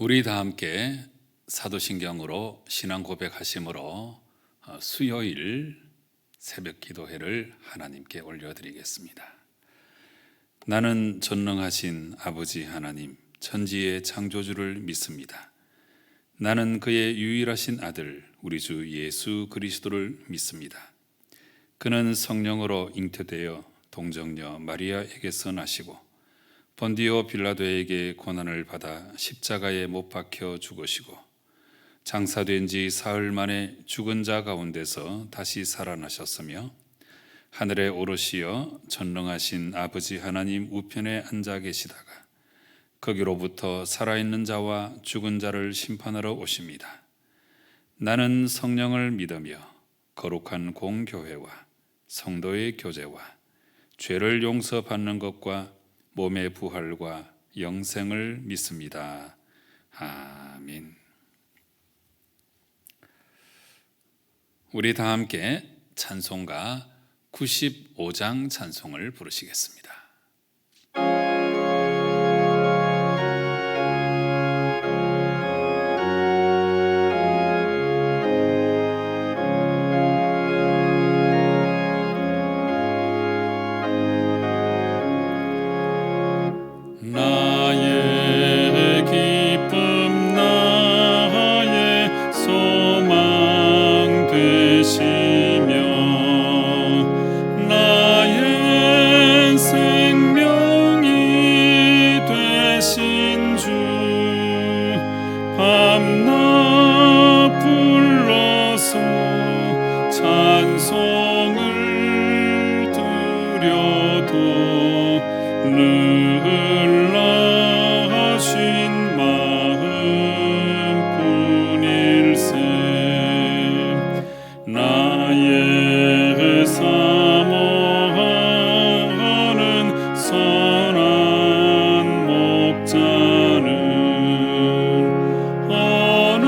우리 다 함께 사도신경으로 신앙 고백하심으로 수요일 새벽 기도회를 하나님께 올려드리겠습니다. 나는 전능하신 아버지 하나님, 천지의 창조주를 믿습니다. 나는 그의 유일하신 아들, 우리 주 예수 그리스도를 믿습니다. 그는 성령으로 잉태되어 동정녀 마리아에게서 나시고 본디오 빌라도에게 고난을 받아 십자가에 못 박혀 죽으시고 장사된 지 사흘 만에 죽은 자 가운데서 다시 살아나셨으며 하늘에 오르시어 전능하신 아버지 하나님 우편에 앉아 계시다가 거기로부터 살아있는 자와 죽은 자를 심판하러 오십니다. 나는 성령을 믿으며 거룩한 공교회와 성도의 교제와 죄를 용서받는 것과 몸의 부활과 영생을 믿습니다. 아멘. 우리 다 함께 찬송가 95장 찬송을 부르시겠습니다. 나의 기쁨 나의 소망 되시며 나의 생명이 되신 주 밤낮 불러서 찬송을 드려도 늘 하신 마음뿐일세. 나의 사모하는 선한 목자는 어느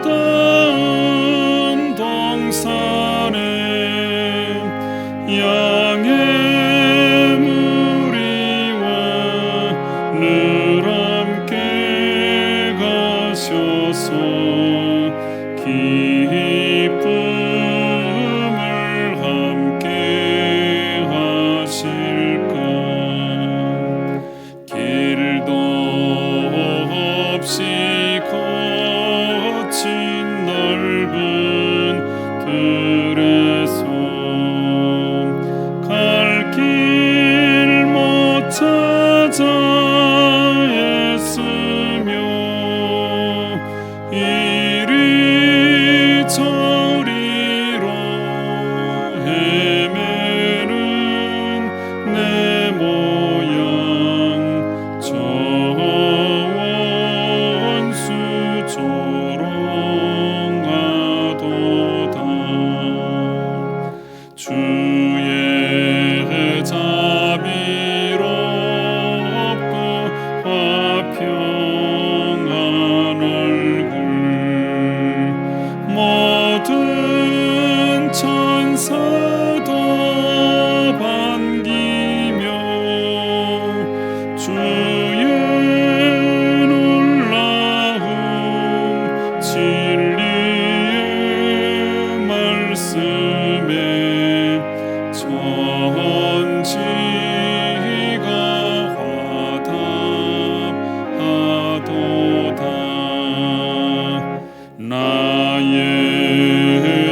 꽃다운 동산에 양의 늘 함께 가셔서 기쁨을 함께 하실까. 길도 없이 거친 넓은 들에서 갈 길 못 찾아 애쓰며 이리저리로 헤매는 내 모양 저 원수 조롱하도다. 주의 자비롭고 화평한 얼굴 모든 천사도 반기며 주의 놀라운 진리의 말씀에 천지가 화답하도다. 나의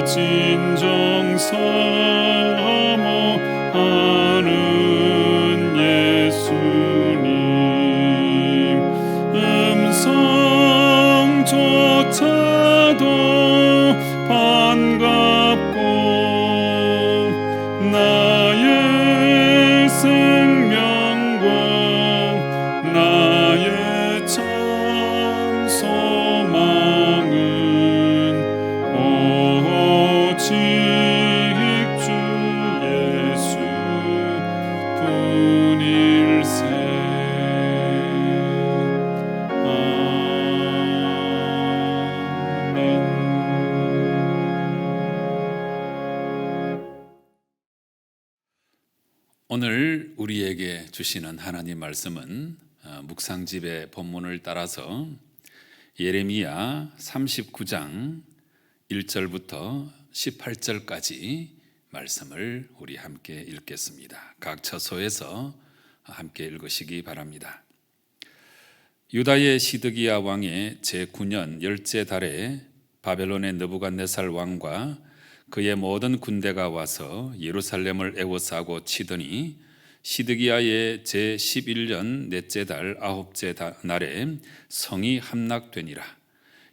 진정 사모하는 예수님 음성조차도 반갑고 나의 생명과 나의 참 소망은 오직 주 예수 뿐일세. 아멘. 오늘 우리에게 주시는 하나님 말씀은 묵상집의 본문을 따라서 예레미야 39장 1절부터 18절까지 말씀을 우리 함께 읽겠습니다. 각 처소에서 함께 읽으시기 바랍니다. 유다의 시드기야 왕의 제9년 열째 달에 바벨론의 느부갓네살 왕과 그의 모든 군대가 와서 예루살렘을 에워싸고 치더니 시드기야의 제11년 넷째 달 아홉째 날에 성이 함락되니라.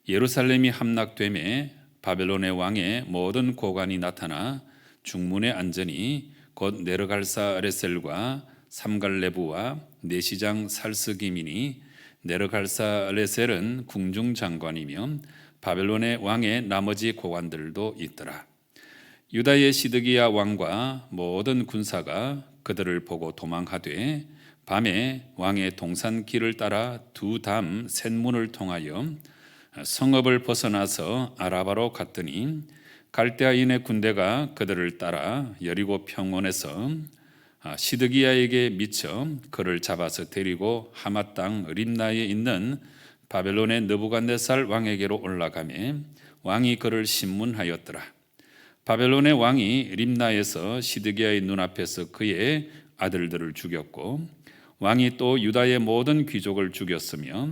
예루살렘이 함락되매 바벨론의 왕의 모든 고관이 나타나 중문에 앉으니 곧 네르갈사레셀과 삼갈레부와 내시장 살스기민이 네르갈사레셀은 궁중장관이며 바벨론의 왕의 나머지 고관들도 있더라. 유다의 시드기야 왕과 모든 군사가 그들을 보고 도망하되 밤에 왕의 동산길을 따라 두 담 셋문을 통하여 성읍을 벗어나서 아라바로 갔더니 갈대아인의 군대가 그들을 따라 여리고 평원에서 시드기야에게 미쳐 그를 잡아서 데리고 하맛 땅 림나에 있는 바벨론의 느부갓네살 왕에게로 올라가매 왕이 그를 신문하였더라. 바벨론의 왕이 림나에서 시드기야의 눈앞에서 그의 아들들을 죽였고 왕이 또 유다의 모든 귀족을 죽였으며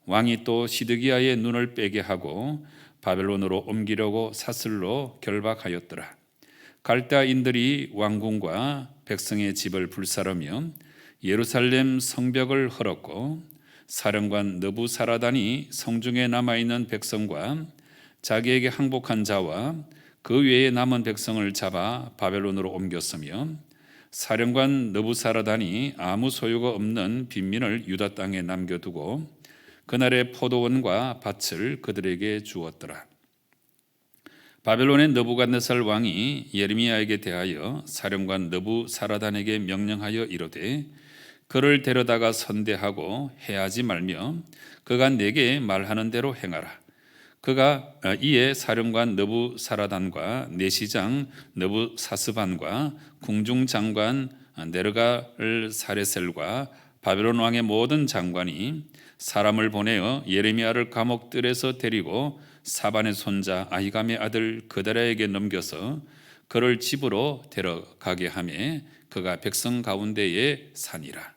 왕이 또 시드기야의 눈을 빼게 하고 바벨론으로 옮기려고 사슬로 결박하였더라. 갈대아인들이 왕궁과 백성의 집을 불사르며 예루살렘 성벽을 헐었고 사령관 느부사라단이 성중에 남아있는 백성과 자기에게 항복한 자와 그 외에 남은 백성을 잡아 바벨론으로 옮겼으며 사령관 느부사라단이 아무 소유가 없는 빈민을 유다 땅에 남겨두고 그날의 포도원과 밭을 그들에게 주었더라. 바벨론의 느부갓네살 왕이 예레미야에게 대하여 사령관 느부사라단에게 명령하여 이르되 그를 데려다가 선대하고 해하지 말며 그가 내게 말하는 대로 행하라. 그가 이에 사령관 느부사라단과 내시장 느부사스반과 궁중장관 네르갈사레셀과 바벨론 왕의 모든 장관이 사람을 보내어 예레미야를 감옥들에서 데리고 사반의 손자 아히감의 아들 그다랴에게 넘겨서 그를 집으로 데려가게 하매 그가 백성 가운데에 사니라.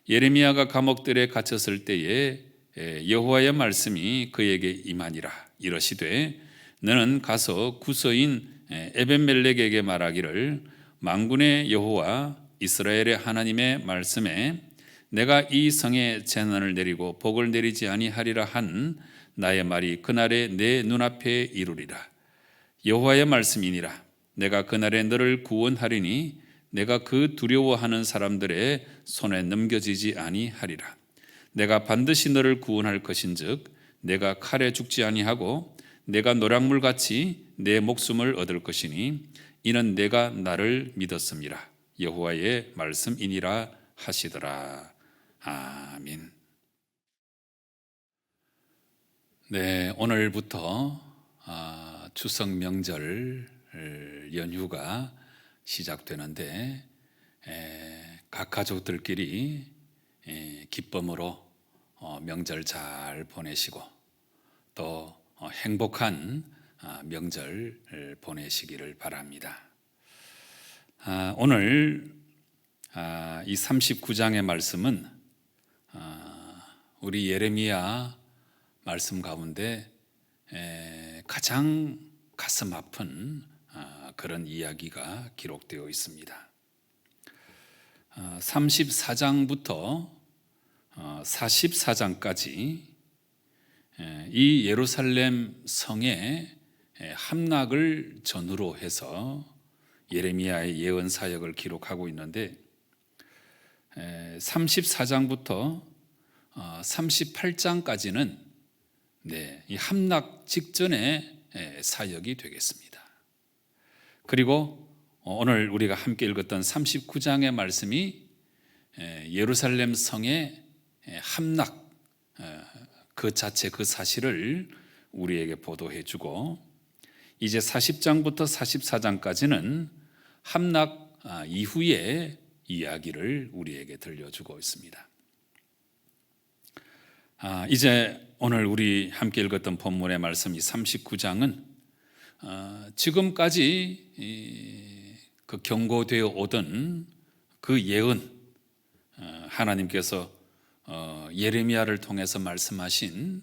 예레미야가 감옥들에 갇혔을 때에 여호와의 말씀이 그에게 임하니라. 이러시되 너는 가서 구서인 에벤멜렉에게 말하기를 만군의 여호와 이스라엘의 하나님의 말씀에 내가 이 성에 재난을 내리고 복을 내리지 아니하리라 한 나의 말이 그날에 내 눈앞에 이루리라. 여호와의 말씀이니라. 내가 그날에 너를 구원하리니 내가 그 두려워하는 사람들의 손에 넘겨지지 아니하리라. 내가 반드시 너를 구원할 것인즉 내가 칼에 죽지 아니하고 내가 노략물같이 내 목숨을 얻을 것이니 이는 내가 나를 믿었음이라. 여호와의 말씀이니라 하시더라. 아멘. 네, 오늘부터 추석 명절 연휴가 시작되는데 각 가족들끼리 기쁨으로 명절 잘 보내시고 또 행복한 명절 보내시기를 바랍니다. 오늘 이 39장의 말씀은 우리 예레미야 말씀 가운데 가장 가슴 아픈 그런 이야기가 기록되어 있습니다. 34장부터 44장까지 이 예루살렘 성의 함락을 전후로 해서 예레미야의 예언 사역을 기록하고 있는데 34장부터 38장까지는 이 함락 직전의 사역이 되겠습니다. 그리고 오늘 우리가 함께 읽었던 39장의 말씀이 예루살렘 성의 함락 그 자체 그 사실을 우리에게 보도해 주고 이제 40장부터 44장까지는 함락 이후의 이야기를 우리에게 들려주고 있습니다. 이제 오늘 우리 함께 읽었던 본문의 말씀 이 39장은 지금까지 그 경고되어 오던 그 예언, 하나님께서 예레미야를 통해서 말씀하신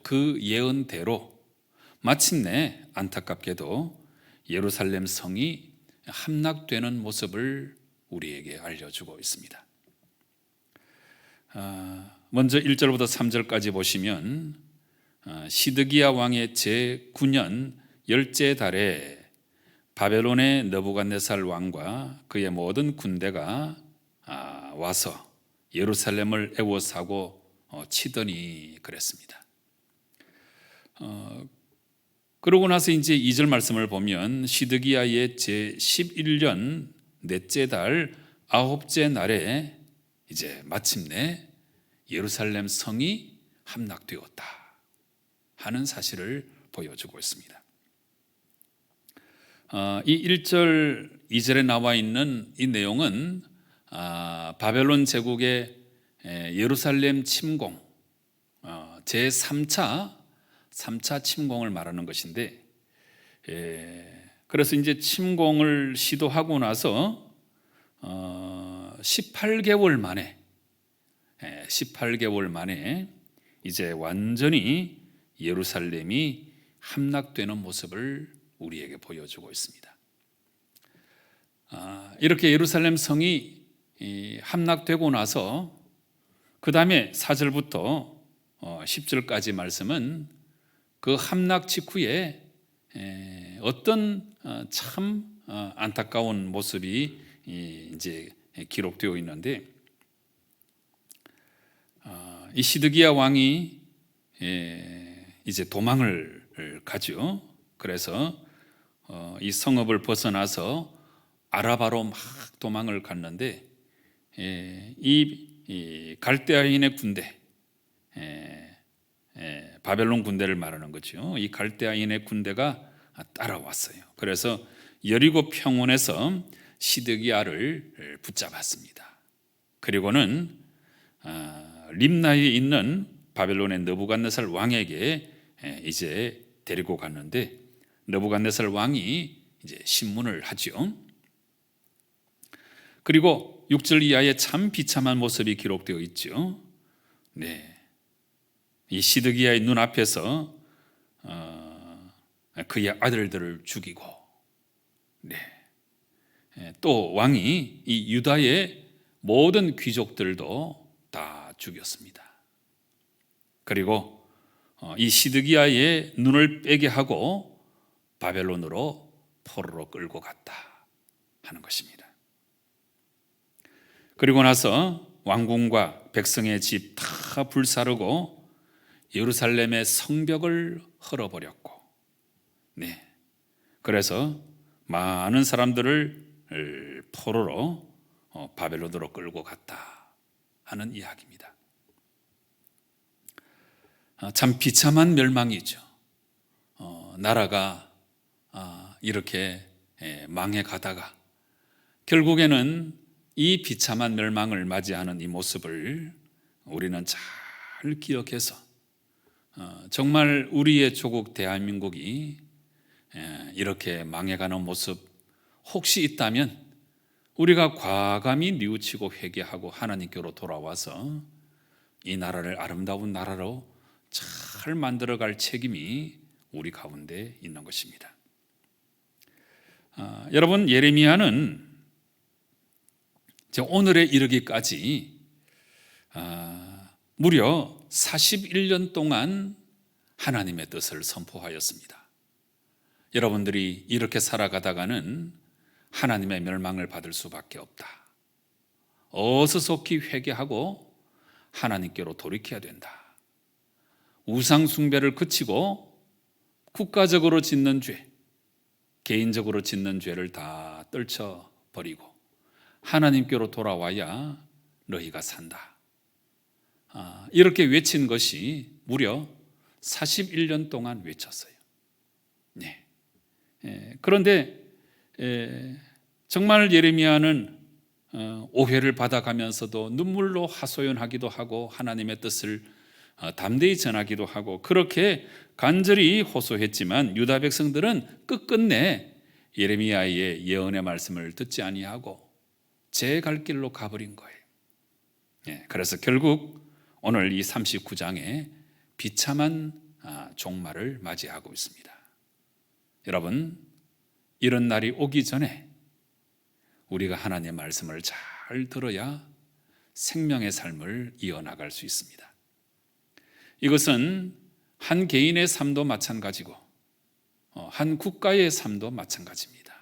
그 예언대로 마침내 안타깝게도 예루살렘 성이 함락되는 모습을 우리에게 알려주고 있습니다. 먼저 1절부터 3절까지 보시면 시드기야 왕의 제9년 열째 달에 바벨론의 느부갓네살 왕과 그의 모든 군대가 와서 예루살렘을 애워싸고 치더니 그랬습니다. 그러고 나서 이제 2절 말씀을 보면 시드기야의 제11년 넷째 달 9째 날에 이제 마침내 예루살렘 성이 함락되었다 하는 사실을 보여주고 있습니다. 이 1절, 2절에 나와 있는 이 내용은 바벨론 제국의 예루살렘 침공, 제3차 침공을 말하는 것인데, 그래서 이제 침공을 시도하고 나서 18개월 만에 이제 완전히 예루살렘이 함락되는 모습을 우리에게 보여주고 있습니다. 이렇게 예루살렘 성이 함락되고 나서 그 다음에 4절부터 10절까지 말씀은 그 함락 직후에 어떤 참 안타까운 모습이 이제 기록되어 있는데, 이 시드기야 왕이 이제 도망을 가죠. 그래서 이 성읍을 벗어나서 아라바로 막 도망을 갔는데, 이 갈대아인의 군대, 바벨론 군대를 말하는 거죠. 이 갈대아인의 군대가 따라왔어요. 그래서 여리고 평원에서 시드기야를 붙잡았습니다. 그리고는 림나에 있는 바벨론의 느부갓네살 왕에게 이제 데리고 갔는데, 느부갓네살 왕이 이제 신문을 하죠. 그리고 6절 이하에 참 비참한 모습이 기록되어 있죠. 이 시드기야의 눈앞에서 그의 아들들을 죽이고, 또 왕이 이 유다의 모든 귀족들도 다 죽였습니다. 그리고 이 시드기야의 눈을 빼게 하고 바벨론으로 포로로 끌고 갔다 하는 것입니다. 그리고 나서 왕궁과 백성의 집 다 불사르고 예루살렘의 성벽을 헐어버렸고, 그래서 많은 사람들을 포로로 바벨론으로 끌고 갔다 하는 이야기입니다. 참 비참한 멸망이죠. 나라가 이렇게 망해가다가 결국에는 이 비참한 멸망을 맞이하는 이 모습을 우리는 잘 기억해서 정말 우리의 조국 대한민국이 이렇게 망해가는 모습 혹시 있다면 우리가 과감히 뉘우치고 회개하고 하나님께로 돌아와서 이 나라를 아름다운 나라로 잘 만들어갈 책임이 우리 가운데 있는 것입니다. 여러분, 예레미야는 오늘에 이르기까지 무려 41년 동안 하나님의 뜻을 선포하였습니다. 여러분들이 이렇게 살아가다가는 하나님의 멸망을 받을 수밖에 없다. 어서 속히 회개하고 하나님께로 돌이켜야 된다. 우상 숭배를 그치고 국가적으로 짓는 죄, 개인적으로 짓는 죄를 다 떨쳐버리고 하나님께로 돌아와야 너희가 산다. 이렇게 외친 것이 무려 41년 동안 외쳤어요. 그런데 정말 예레미야는 오해를 받아가면서도 눈물로 하소연하기도 하고 하나님의 뜻을 담대히 전하기도 하고 그렇게 간절히 호소했지만 유다 백성들은 끝끝내 예레미야의 예언의 말씀을 듣지 아니하고 제 갈 길로 가버린 거예요. 그래서 결국 오늘 이 39장에 비참한 종말을 맞이하고 있습니다. 여러분, 이런 날이 오기 전에 우리가 하나님의 말씀을 잘 들어야 생명의 삶을 이어나갈 수 있습니다. 이것은 한 개인의 삶도 마찬가지고 한 국가의 삶도 마찬가지입니다.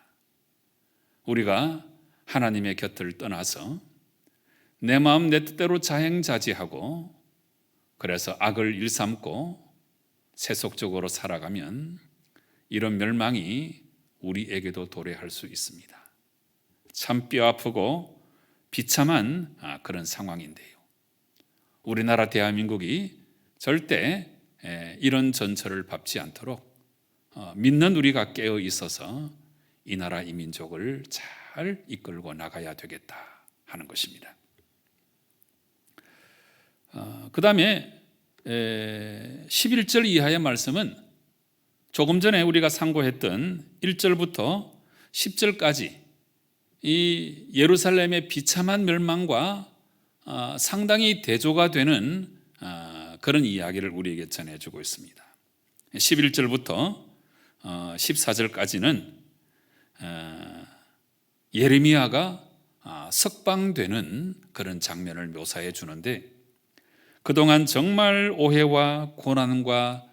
우리가 하나님의 곁을 떠나서 내 마음 내 뜻대로 자행자지하고 그래서 악을 일삼고 세속적으로 살아가면 이런 멸망이 우리에게도 도래할 수 있습니다. 참 뼈아프고 비참한 그런 상황인데요. 우리나라 대한민국이 절대 이런 전철을 밟지 않도록 믿는 우리가 깨어 있어서 이 나라 이 민족을 잘 이끌고 나가야 되겠다 하는 것입니다. 그 다음에 11절 이하의 말씀은 조금 전에 우리가 상고했던 1절부터 10절까지 이 예루살렘의 비참한 멸망과 상당히 대조가 되는 그런 이야기를 우리에게 전해주고 있습니다. 11절부터 14절까지는 예레미야가 석방되는 그런 장면을 묘사해 주는데 그동안 정말 오해와 고난과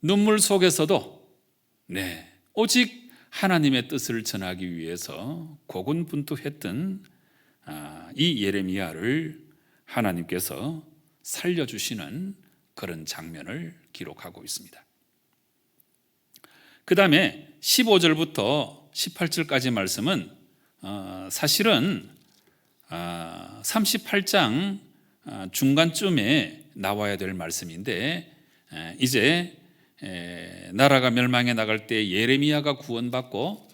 눈물 속에서도 오직 하나님의 뜻을 전하기 위해서 고군분투했던 이 예레미야를 하나님께서 살려주시는 그런 장면을 기록하고 있습니다. 그 다음에 15절부터 18절까지 말씀은 사실은 38장 중간쯤에 나와야 될 말씀인데 이제 나라가 멸망해 나갈 때 예레미야가 구원받고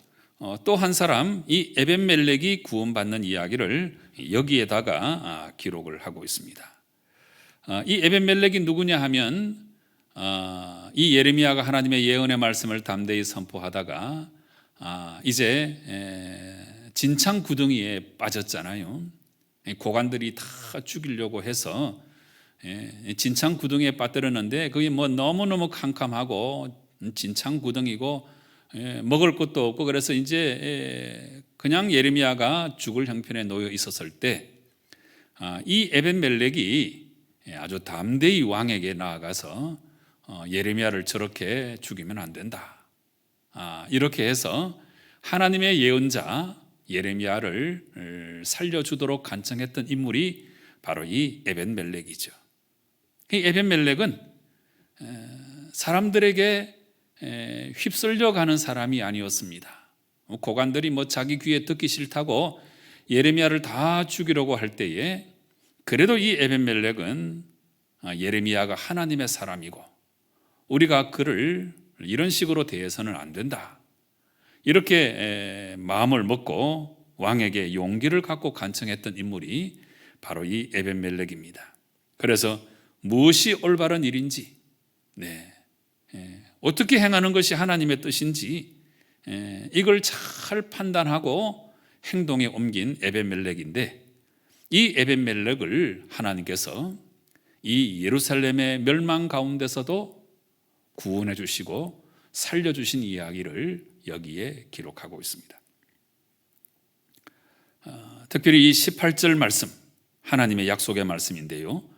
또 한 사람 이 에벤멜렉이 구원받는 이야기를 여기에다가 기록을 하고 있습니다. 이 에벤멜렉이 누구냐 하면 이 예레미야가 하나님의 예언의 말씀을 담대히 선포하다가 이제 진창 구덩이에 빠졌잖아요. 고관들이 다 죽이려고 해서 진창 구덩이에 빠뜨렸는데 그게 뭐 너무너무 캄캄하고 진창 구덩이고 먹을 것도 없고 그래서 이제 그냥 예레미야가 죽을 형편에 놓여 있었을 때 이 에벤멜렉이 아주 담대히 왕에게 나아가서 예레미야를 저렇게 죽이면 안 된다. 이렇게 해서 하나님의 예언자 예레미야를 살려주도록 간청했던 인물이 바로 이 에벤멜렉이죠. 이 에벤멜렉은 사람들에게 휩쓸려 가는 사람이 아니었습니다. 고관들이 뭐 자기 귀에 듣기 싫다고 예레미야를 다 죽이려고 할 때에 그래도 이 에벤멜렉은 예레미야가 하나님의 사람이고 우리가 그를 이런 식으로 대해서는 안 된다. 이렇게 마음을 먹고 왕에게 용기를 갖고 간청했던 인물이 바로 이 에벤멜렉입니다. 그래서 무엇이 올바른 일인지 어떻게 행하는 것이 하나님의 뜻인지 이걸 잘 판단하고 행동에 옮긴 에벤멜렉인데 이 에벤멜렉을 하나님께서 이 예루살렘의 멸망 가운데서도 구원해 주시고 살려주신 이야기를 여기에 기록하고 있습니다. 특별히 이 18절 말씀 하나님의 약속의 말씀인데요.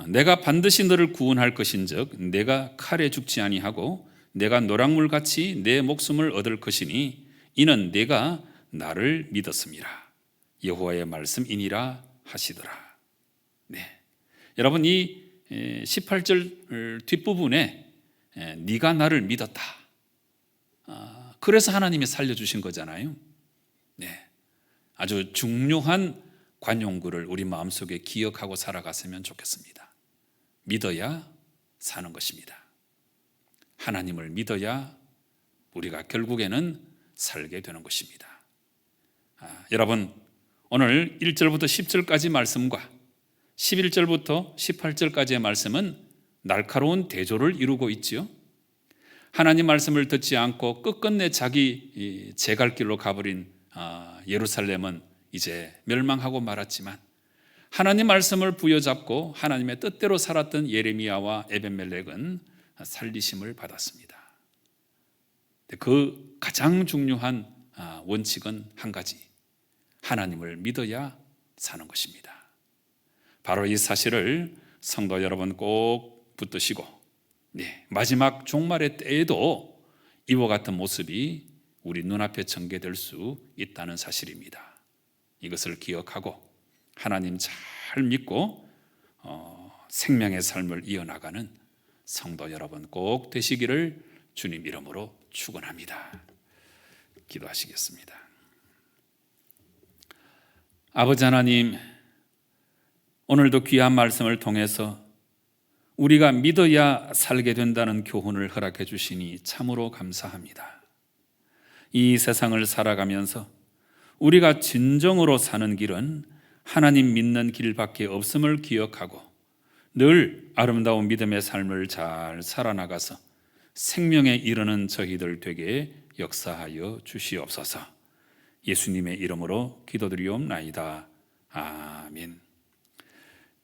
내가 반드시 너를 구원할 것인즉 내가 칼에 죽지 아니하고 내가 노랑물같이 내 목숨을 얻을 것이니 이는 내가 나를 믿었음이라 여호와의 말씀이니라 하시더라. 여러분 이 18절 뒷부분에 네가 나를 믿었다. 그래서 하나님이 살려주신 거잖아요. 아주 중요한 관용구를 우리 마음속에 기억하고 살아갔으면 좋겠습니다. 믿어야 사는 것입니다. 하나님을 믿어야 우리가 결국에는 살게 되는 것입니다. 여러분 오늘 1절부터 10절까지 말씀과 11절부터 18절까지의 말씀은 날카로운 대조를 이루고 있지요. 하나님 말씀을 듣지 않고 끝끝내 자기 제갈길로 가버린 예루살렘은 이제 멸망하고 말았지만, 하나님 말씀을 부여잡고 하나님의 뜻대로 살았던 예레미야와 에벤멜렉은 살리심을 받았습니다. 그 가장 중요한 원칙은 한 가지, 하나님을 믿어야 사는 것입니다. 바로 이 사실을 성도 여러분 꼭 붙드시고, 마지막 종말의 때에도 이와 같은 모습이 우리 눈앞에 전개될 수 있다는 사실입니다. 이것을 기억하고 하나님 잘 믿고 생명의 삶을 이어나가는 성도 여러분 꼭 되시기를 주님 이름으로 축원합니다. 기도하시겠습니다. 아버지 하나님, 오늘도 귀한 말씀을 통해서 우리가 믿어야 살게 된다는 교훈을 허락해 주시니 참으로 감사합니다. 이 세상을 살아가면서 우리가 진정으로 사는 길은 하나님 믿는 길밖에 없음을 기억하고 늘 아름다운 믿음의 삶을 잘 살아나가서 생명에 이르는 저희들 되게 역사하여 주시옵소서. 예수님의 이름으로 기도드리옵나이다. 아멘.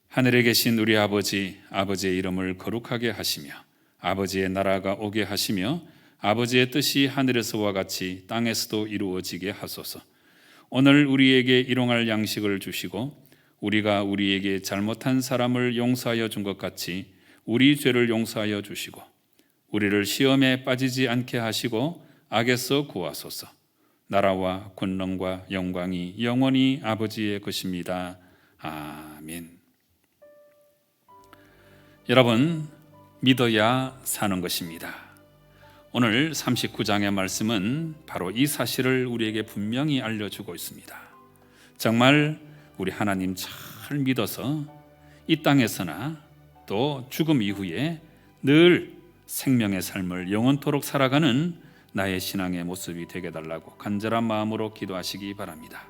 하늘에 계신 우리 아버지, 아버지의 이름을 거룩하게 하시며 아버지의 나라가 오게 하시며 아버지의 뜻이 하늘에서와 같이 땅에서도 이루어지게 하소서. 오늘 우리에게 일용할 양식을 주시고 우리가 우리에게 잘못한 사람을 용서하여 준 것 같이 우리 죄를 용서하여 주시고 우리를 시험에 빠지지 않게 하시고 악에서 구하소서. 나라와 권능과 영광이 영원히 아버지의 것입니다. 아멘. 여러분, 믿어야 사는 것입니다. 오늘 39장의 말씀은 바로 이 사실을 우리에게 분명히 알려주고 있습니다. 정말 우리 하나님 잘 믿어서 이 땅에서나 또 죽음 이후에 늘 생명의 삶을 영원토록 살아가는 나의 신앙의 모습이 되게 달라고 간절한 마음으로 기도하시기 바랍니다.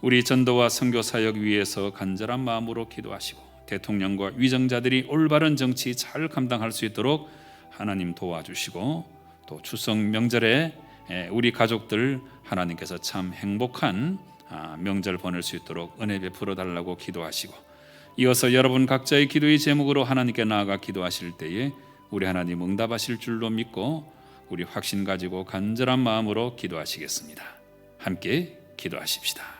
우리 전도와 선교 사역 위해서 간절한 마음으로 기도하시고 대통령과 위정자들이 올바른 정치 잘 감당할 수 있도록 하나님 도와주시고 또 추석 명절에 우리 가족들 하나님께서 참 행복한 명절 보낼 수 있도록 은혜 베풀어 달라고 기도하시고 이어서 여러분 각자의 기도의 제목으로 하나님께 나아가 기도하실 때에 우리 하나님 응답하실 줄로 믿고 우리 확신 가지고 간절한 마음으로 기도하시겠습니다. 함께 기도하십시다.